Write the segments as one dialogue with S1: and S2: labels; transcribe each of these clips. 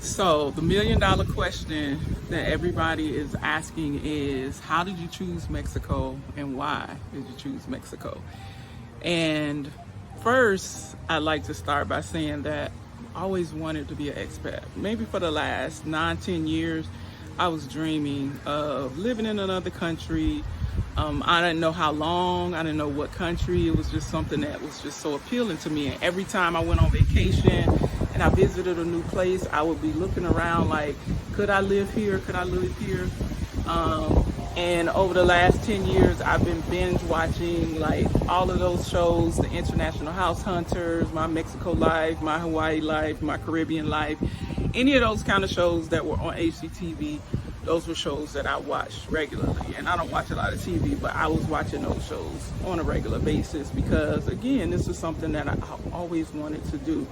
S1: So the $1 million question that everybody is asking is, how did you choose Mexico and why did you choose Mexico? And first, I'd like to start by saying that I always wanted to be an expat. Maybe for the last 9, 10 years, I was dreaming of living in another country. I didn't know how long, I didn't know what country. It was just something that was just so appealing to me. And every time I went on vacation and I visited a new place, I would be looking around like, could I live here? Could I live here? And over the last 10 years, I've been binge watching like all of those shows, the International House Hunters, my Mexico life, my Hawaii life, my Caribbean life, any of those kind of shows that were on HGTV. Those were shows that I watched regularly. And I don't watch a lot of TV, but I was watching those shows on a regular basis because, again, this is something that I always wanted to do.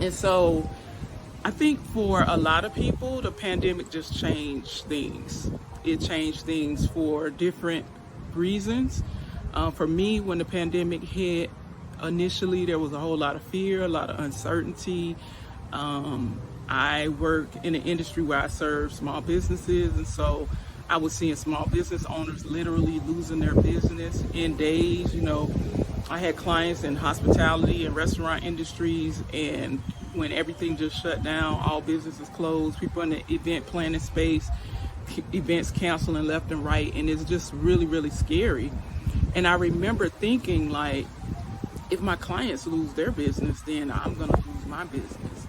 S1: And so I think for a lot of people, the pandemic just changed things. It changed things for different reasons. For me, when the pandemic hit, initially there was a whole lot of fear, a lot of uncertainty. I work in an industry where I serve small businesses, and so I was seeing small business owners literally losing their business in days. I had clients in hospitality and restaurant industries, and when everything just shut down, all businesses closed, people in the event planning space, events canceling left and right, and it's just really, really scary. And I remember thinking, like, if my clients lose their business, then I'm gonna lose my business.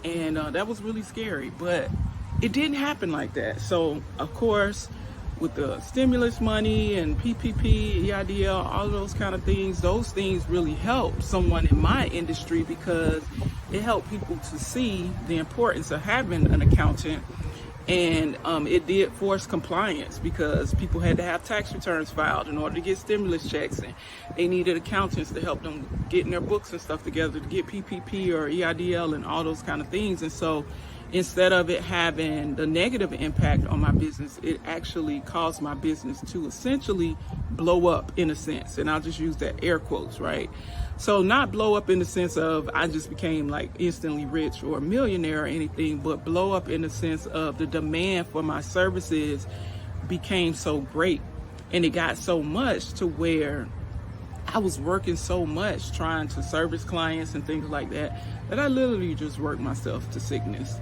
S1: And that was really scary, but it didn't happen like that. So, of course, with the stimulus money and PPP, EIDL, all of those kind of things, those things really helped someone in my industry because it helped people to see the importance of having an accountant. And it did force compliance because people had to have tax returns filed in order to get stimulus checks, and they needed accountants to help them getting their books and stuff together to get PPP or EIDL and all those kind of things. And so instead of it having the negative impact on my business, it actually caused my business to essentially blow up in a sense. And I'll just use that air quotes, right? So not blow up in the sense of I just became like instantly rich or a millionaire or anything, but blow up in the sense of the demand for my services became so great. And it got so much to where I was working so much trying to service clients and things like that, that I literally just worked myself to sickness.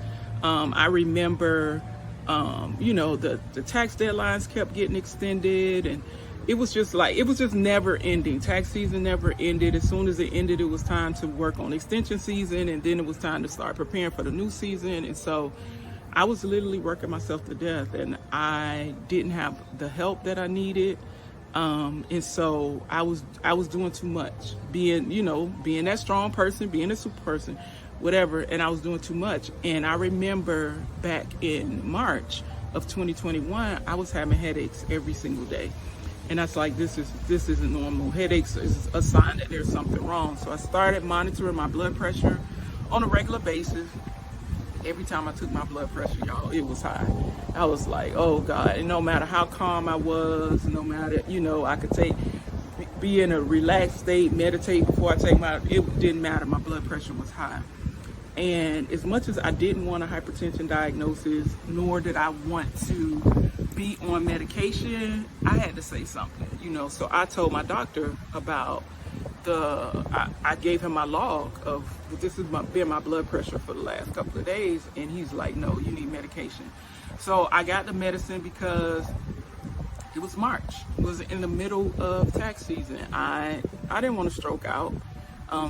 S1: I remember, the tax deadlines kept getting extended, and it was just never ending. Tax season never ended. As soon as it ended, it was time to work on extension season, and then it was time to start preparing for the new season. And so I was literally working myself to death, and I didn't have the help that I needed. And so I was doing too much, being that strong person, being a super person, whatever. And I was doing too much. And I remember back in March of 2021, I was having headaches every single day. And I was like, this isn't normal. Headaches is a sign that there's something wrong. So I started monitoring my blood pressure on a regular basis. Every time I took my blood pressure, y'all, it was high. I was like, oh God. And no matter how calm I was, no matter, I could be in a relaxed state, meditate before I take it didn't matter. My blood pressure was high. And as much as I didn't want a hypertension diagnosis, nor did I want to be on medication, I had to say something, So I told my doctor about I gave him my log of this has been my blood pressure for the last couple of days, and he's like, no, you need medication. So I got the medicine because it was March. It was in the middle of tax season. I didn't want to stroke out.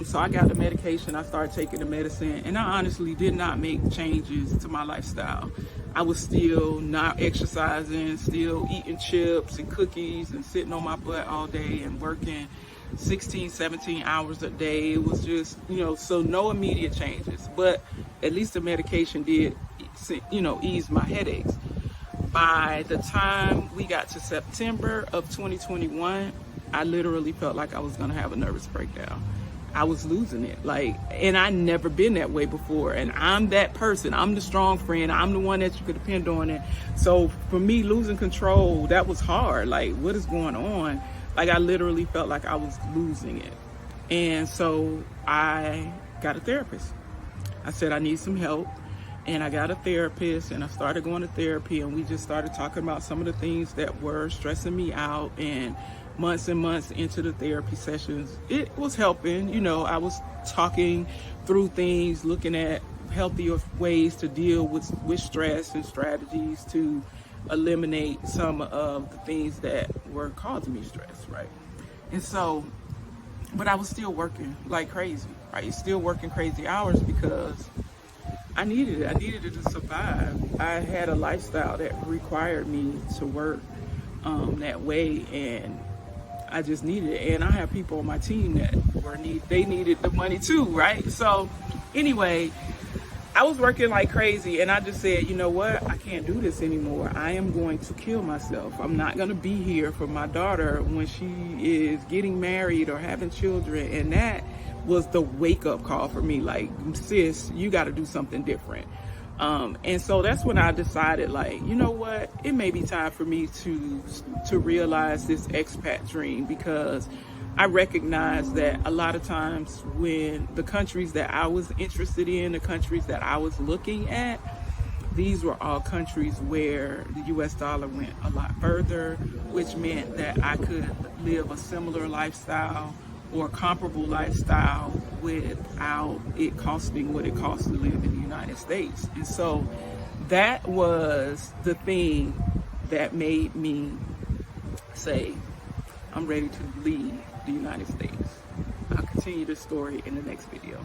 S1: So I got the medication, I started taking the medicine, and I honestly did not make changes to my lifestyle. I was still not exercising, still eating chips and cookies and sitting on my butt all day and working 16, 17 hours a day. It was just, so no immediate changes, but at least the medication did, ease my headaches. By the time we got to September of 2021, I literally felt like I was gonna have a nervous breakdown. I was losing it, and I never been that way before. And I'm that person. I'm the strong friend. I'm the one that you could depend on. And so for me, losing control, that was hard. Like, what is going on? Like, I literally felt like I was losing it. And so I got a therapist. I said, I need some help. and I got a therapist, and I started going to therapy, and we just started talking about some of the things that were stressing me out. And months into the therapy sessions, it was helping. You know, I was talking through things, looking at healthier ways to deal with stress and strategies to eliminate some of the things that were causing me stress, right? And so, but I was still working like crazy, right? Still working crazy hours because I needed it. I needed it to survive. I had a lifestyle that required me to work that way, and I just needed it. And I have people on my team that they needed the money too, right? So anyway, I was working like crazy, and I just said, you know what? I can't do this anymore. I am going to kill myself. I'm not going to be here for my daughter when she is getting married or having children. And that was the wake-up call for me. Like, sis, you got to do something different. And so that's when I decided, like, you know what? It may be time for me to realize this expat dream, because I recognize that a lot of times when the countries that I was interested in, the countries that I was looking at, these were all countries where the US dollar went a lot further, which meant that I could live a similar lifestyle or comparable lifestyle without it costing what it costs to live in the United States. And so that was the thing that made me say, I'm ready to leave the United States. I'll continue this story in the next video.